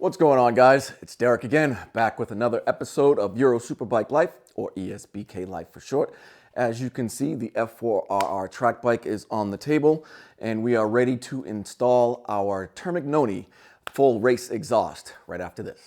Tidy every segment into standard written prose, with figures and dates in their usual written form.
What's going on, guys? It's Derrick again, back with another episode of Euro Superbike Life, or ESBKLife for short. As you can see, the F4RR track bike is on the table, and we are ready to install our Termignoni full race exhaust right after this.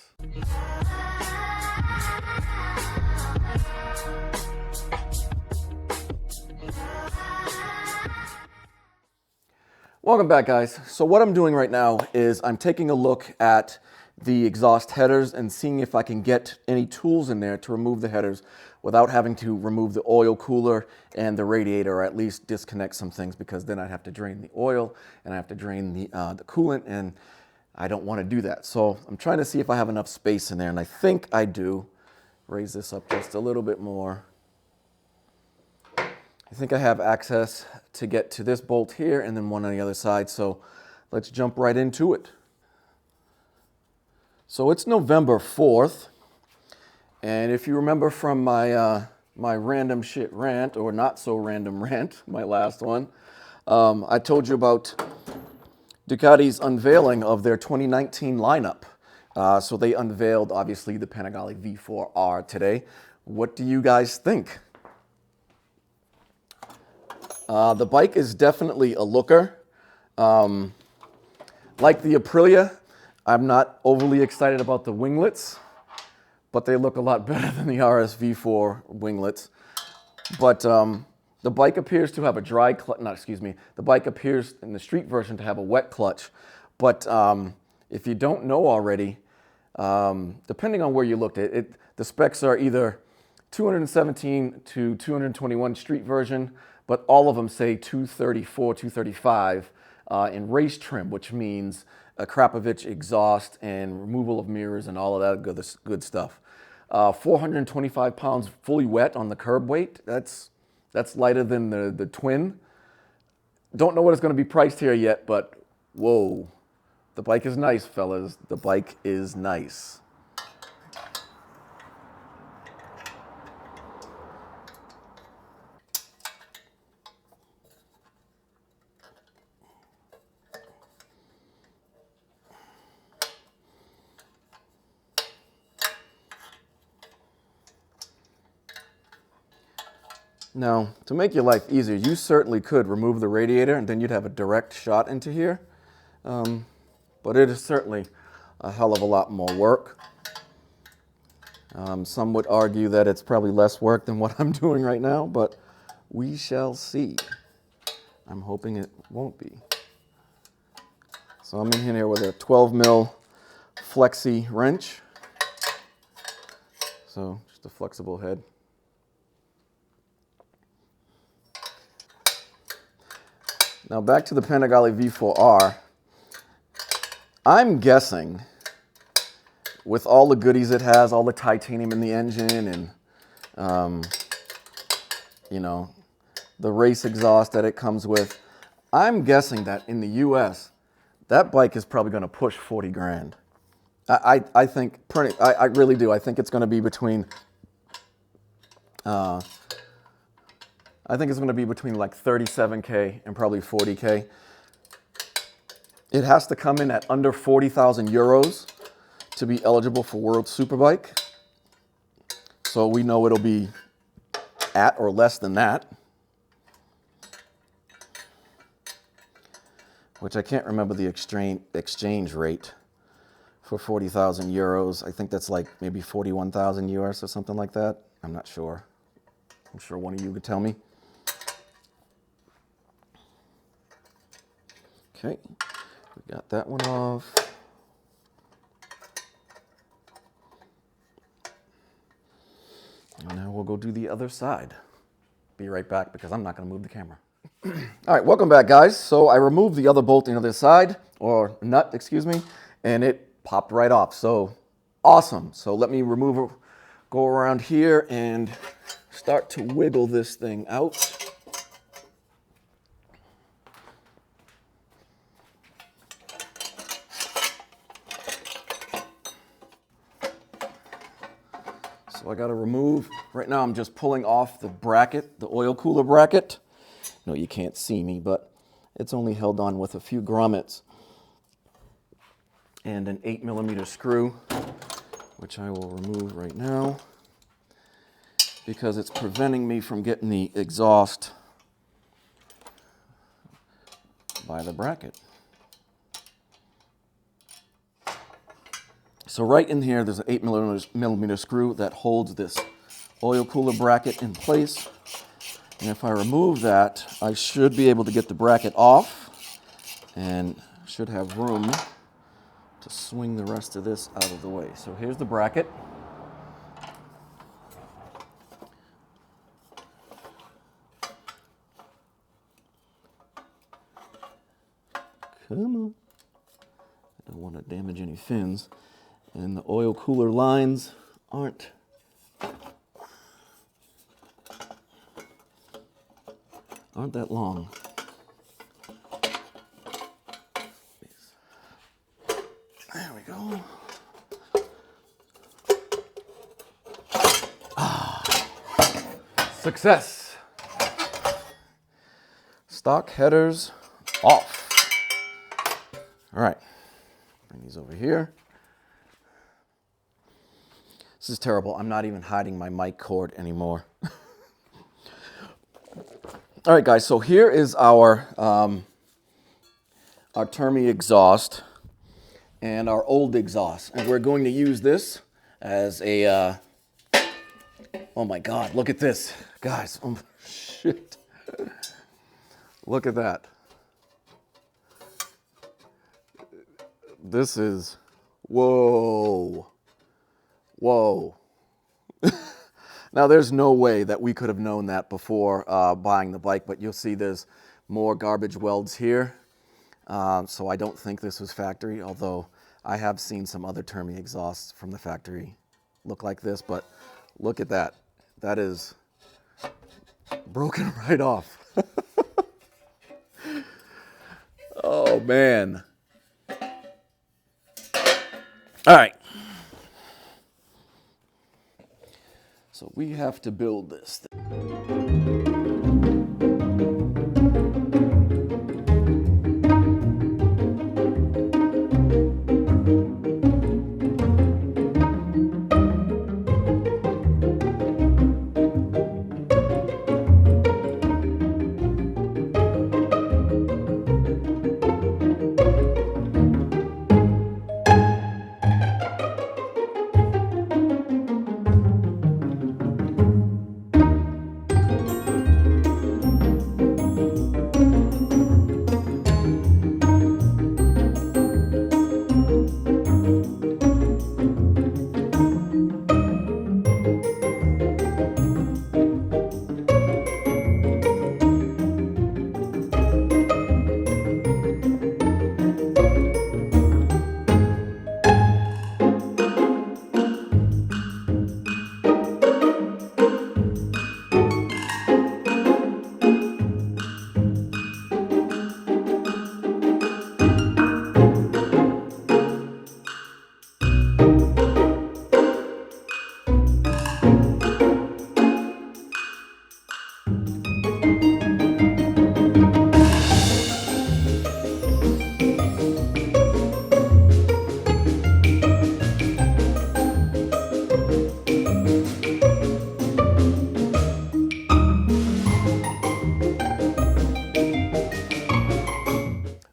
Welcome back, guys. So what I'm doing right now is I'm taking a look at the exhaust headers and seeing if I can get any tools in there to remove the headers without having to remove the oil cooler and the radiator, or at least disconnect some things, because then I'd have to drain the oil and I have to drain the coolant, and I don't want to do that. So I'm trying to see if I have enough space in there, and I think I do. Raise this up just a little bit more. I think I have access to get to this bolt here and then one on the other side, so let's jump right into it. So it's November 4th, and if you remember from my my random shit rant, or not so random rant, my last one, I told you about Ducati's unveiling of their 2019 lineup. So they unveiled, obviously, the Panigale V4R today. What do you guys think? The bike is definitely a looker. Like the Aprilia, I'm not overly excited about the winglets, but they look a lot better than the RS-V4 winglets. But the bike appears to have a dry clutch, the bike appears in the street version to have a wet clutch. But if you don't know already, depending on where you looked at it, the specs are either 217 to 221 street version, but all of them say 234, 235 in race trim, which means a Krapovich exhaust and removal of mirrors and all of that good stuff. 425 pounds fully wet on the curb weight. That's lighter than the twin. Don't know what it's going to be priced here yet, but whoa. The bike is nice, fellas. The bike is nice. Now, to make your life easier, you certainly could remove the radiator and then you'd have a direct shot into here. But it is certainly a hell of a lot more work. Some would argue that it's probably less work than what I'm doing right now, but we shall see. I'm hoping it won't be. So I'm in here with a 12 mil flexi wrench. So just a flexible head. Now back to the Panigale V4R. I'm guessing, with all the goodies it has, all the titanium in the engine, and you know, the race exhaust that it comes with, I'm guessing that in the US, that bike is probably going to push 40 grand. I think, I really do. I think it's going to be between, I think it's going to be between like 37K and probably 40K. It has to come in at under 40,000 euros to be eligible for World Superbike. So we know it'll be at or less than that. Which I can't remember the exchange rate for 40,000 euros. I think that's like maybe 41,000 US or something like that. I'm not sure. I'm sure one of you could tell me. Okay, we got that one off. And now we'll go do the other side. Be right back because I'm not going to move the camera. All right, welcome back, guys. So I removed the other bolt on the other side, or nut, excuse me, and it popped right off. So awesome. So let me go around here and start to wiggle this thing out. So I got to remove, right now I'm just pulling off the bracket, the oil cooler bracket. No, you can't see me, but it's only held on with a few grommets. and an 8mm screw, which I will remove right now because it's preventing me from getting the exhaust by the bracket. So right in here, there's an 8mm screw that holds this oil cooler bracket in place. And if I remove that, I should be able to get the bracket off and should have room to swing the rest of this out of the way. So here's the bracket. Come on. I don't want to damage any fins. And the oil cooler lines aren't that long. There we go. Success. Stock headers off. All right, bring these over here. This is terrible. I'm not even hiding my mic cord anymore. All right, guys, so here is our Termi exhaust and our old exhaust. And we're going to use this as a, oh my God, look at this. Guys, oh shit. Look at that. This is, whoa, whoa. Now, there's no way that we could have known that before buying the bike, but you'll see there's more garbage welds here. So I don't think this was factory, although I have seen some other Termi exhausts from the factory look like this, but look at that. That is broken right off. Oh, man. All right. So we have to build this thing.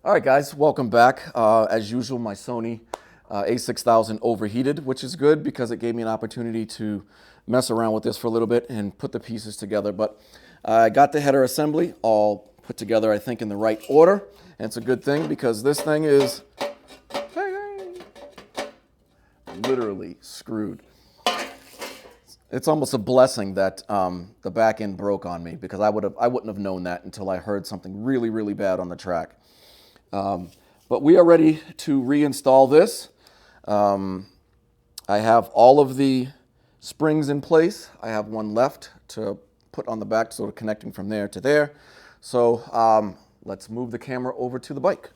All right, guys, welcome back. As usual, my Sony a6000 overheated, which is good because it gave me an opportunity to mess around with this for a little bit and put the pieces together. But I got the header assembly all put together, I think, in the right order. And it's a good thing because this thing is literally screwed. It's almost a blessing that the back end broke on me because I wouldn't have known that until I heard something really, really bad on the track. But we are ready to reinstall this. I have all of the springs in place. I have one left to put on the back, sort of connecting from there to there. So let's move the camera over to the bike.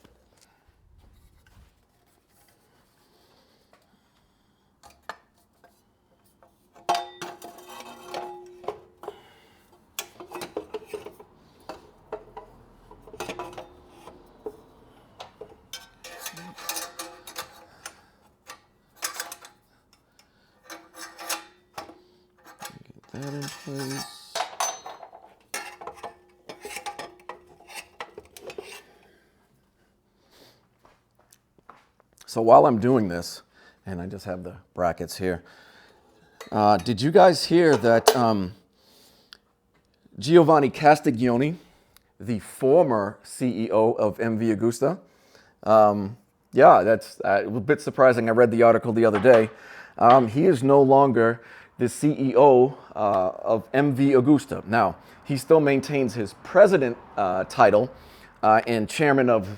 that in place. So while I'm doing this, and I just have the brackets here, did you guys hear that Giovanni Castiglioni, the former CEO of MV Agusta, yeah, that's a bit surprising. I read the article the other day. He is no longer the CEO of MV Agusta. Now, he still maintains his president title and chairman of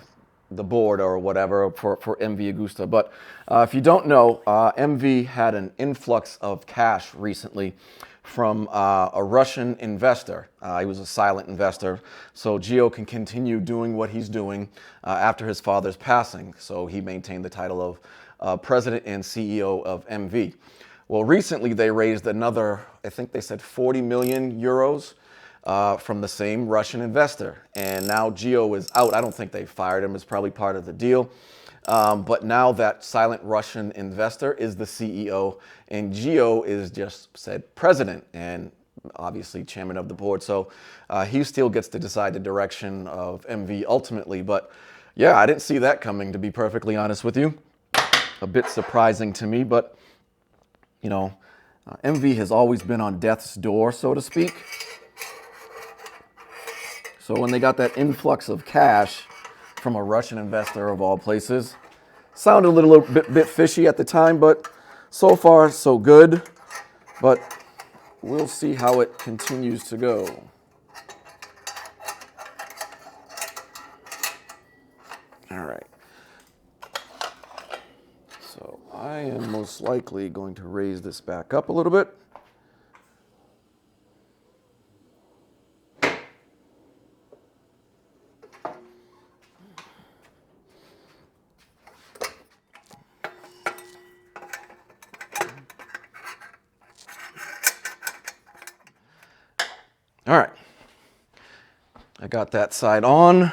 the board or whatever for MV Agusta. But if you don't know, MV had an influx of cash recently from a Russian investor. He was a silent investor, so Gio can continue doing what he's doing after his father's passing. So he maintained the title of president and CEO of MV. Well, recently they raised another, I think they said 40 million euros from the same Russian investor. And now Gio is out. I don't think they fired him. It's probably part of the deal. But now that silent Russian investor is the CEO, and Gio is just said president and obviously chairman of the board. So he still gets to decide the direction of MV ultimately. But yeah, I didn't see that coming, to be perfectly honest with you. A bit surprising to me, but you know, MV has always been on death's door, so to speak. So when they got that influx of cash from a Russian investor of all places, sounded a little bit fishy at the time, but so far so good. But we'll see how it continues to go. All right. So I am most likely going to raise this back up a little bit. All right, I got that side on, at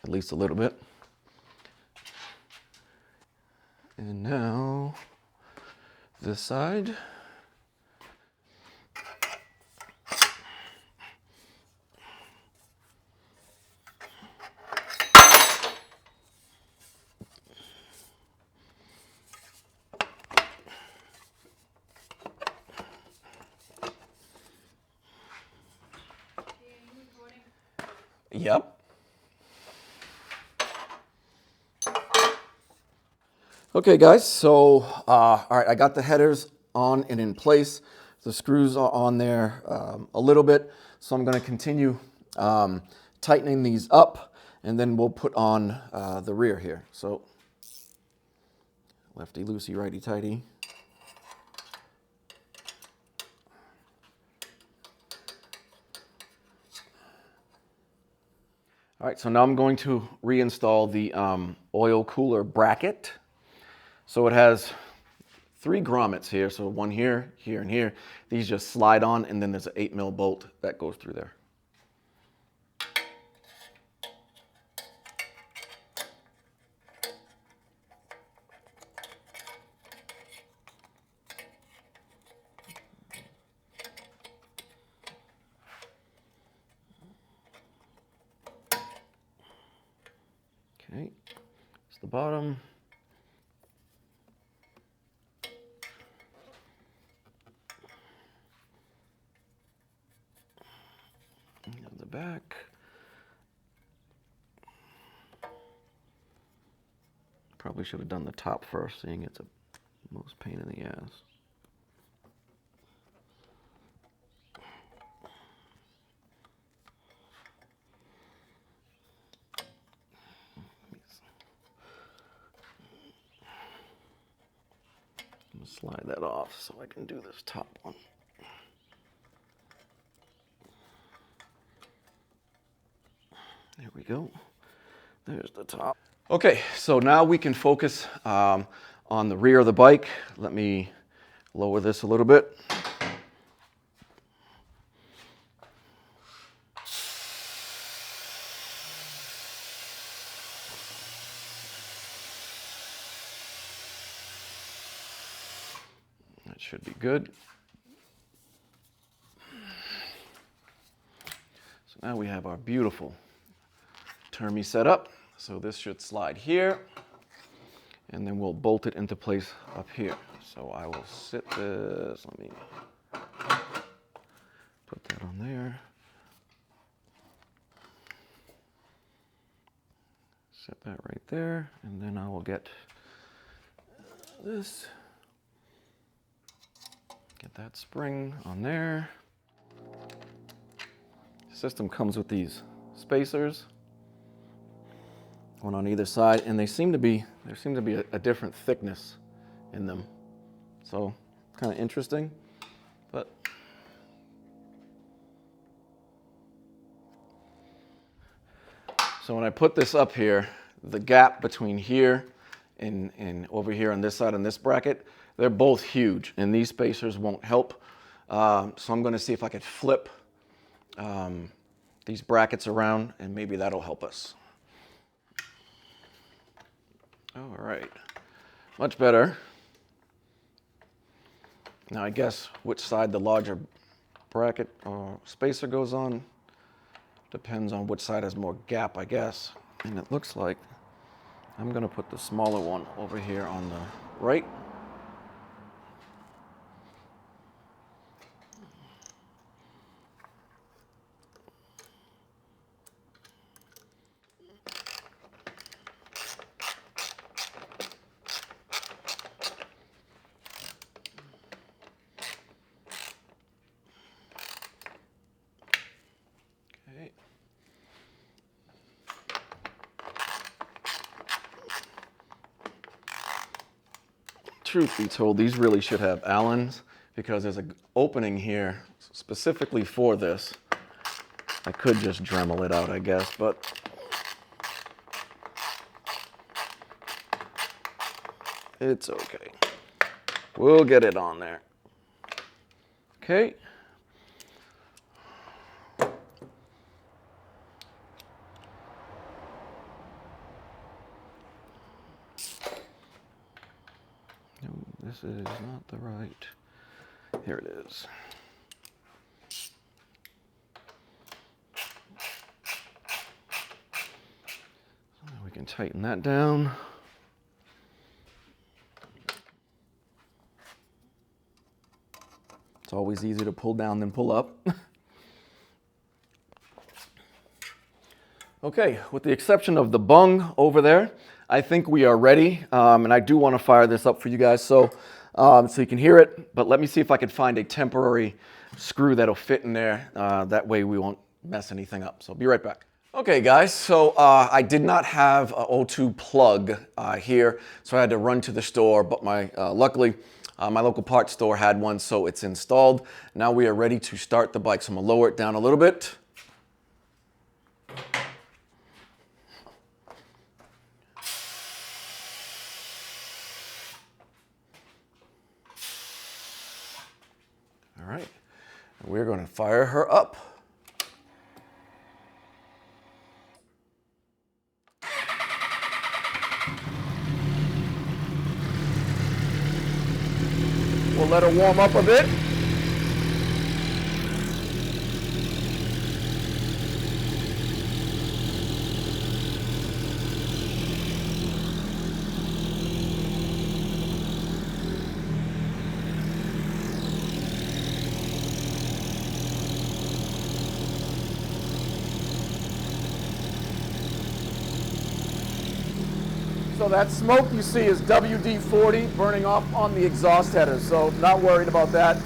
least a little bit. And now this side. Yep. Okay, guys, so, all right, I got the headers on and in place. The screws are on there a little bit, so I'm going to continue tightening these up, and then we'll put on the rear here. So, lefty loosey, righty tighty. All right, so now I'm going to reinstall the oil cooler bracket. So it has 3 grommets here, so one here, here, and here. These just slide on, and then there's an 8mm bolt that goes through there. Okay, it's the bottom. And the back. Probably should have done the top first, seeing it's a most pain in the ass. I'm gonna slide that off so I can do this top one. There we go. There's the top. Okay, so now we can focus on the rear of the bike. Let me lower this a little bit. That should be good. Now we have our beautiful Termi set up. So this should slide here, and then we'll bolt it into place up here. So I will sit this, let me put that on there. Set that right there, and then I will get this, get that spring on there. The system comes with these spacers, one on either side, and there seems to be a different thickness in them. So kind of interesting, but so when I put this up here, the gap between here and over here on this side and this bracket, they're both huge, and these spacers won't help. So I'm going to see if I could flip these brackets around, and maybe that'll help us. All right, much better. Now I guess which side the larger bracket or spacer goes on depends on which side has more gap, I guess. And it looks like I'm gonna put the smaller one over here on the right. Truth be told, these really should have Allens because there's an opening here specifically for this. I could just Dremel it out, I guess, but it's okay. We'll get it on there. Okay. This is not the right. Here it is. So we can tighten that down. It's always easier to pull down than pull up. Okay, with the exception of the bung over there, I think we are ready, and I do want to fire this up for you guys so you can hear it, but let me see if I can find a temporary screw that'll fit in there. That way we won't mess anything up. So be right back. Okay guys, so I did not have an O2 plug here, so I had to run to the store, but luckily my local parts store had one, so it's installed. Now we are ready to start the bike, so I'm going to lower it down a little bit. All right, we're going to fire her up. We'll let her warm up a bit. So that smoke you see is WD-40 burning off on the exhaust headers, so not worried about that.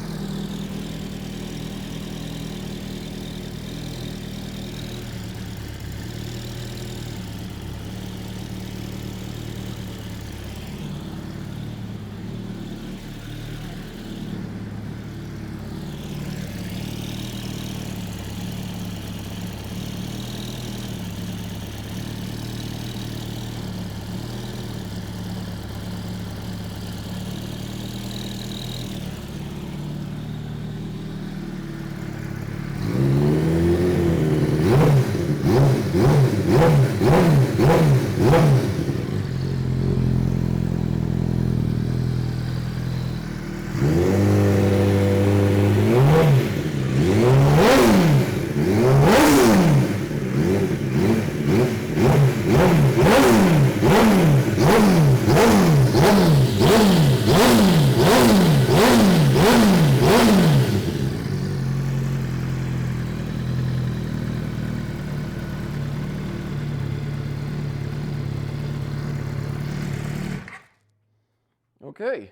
Okay.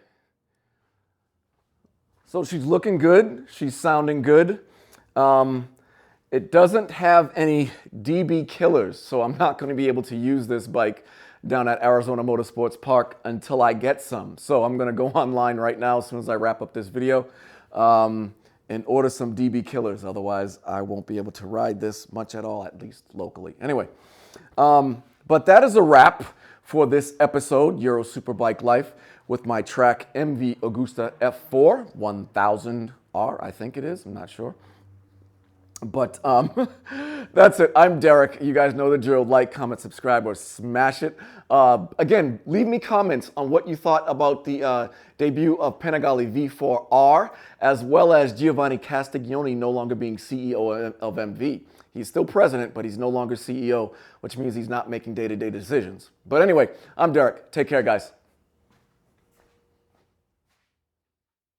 So she's looking good. She's sounding good. It doesn't have any DB killers, so I'm not going to be able to use this bike down at Arizona Motorsports Park until I get some. So I'm going to go online right now as soon as I wrap up this video and order some DB killers. Otherwise, I won't be able to ride this much at all, at least locally. Anyway, but that is a wrap for this episode, Euro Superbike Life, with my track MV Agusta F4 1000R, I think it is. I'm not sure. But that's it. I'm Derrick. You guys know the drill. Like, comment, subscribe, or smash it. Again, leave me comments on what you thought about the debut of Panigale V4R, as well as Giovanni Castiglione no longer being CEO of MV. He's still president, but he's no longer CEO, which means he's not making day-to-day decisions. But anyway, I'm Derrick. Take care, guys.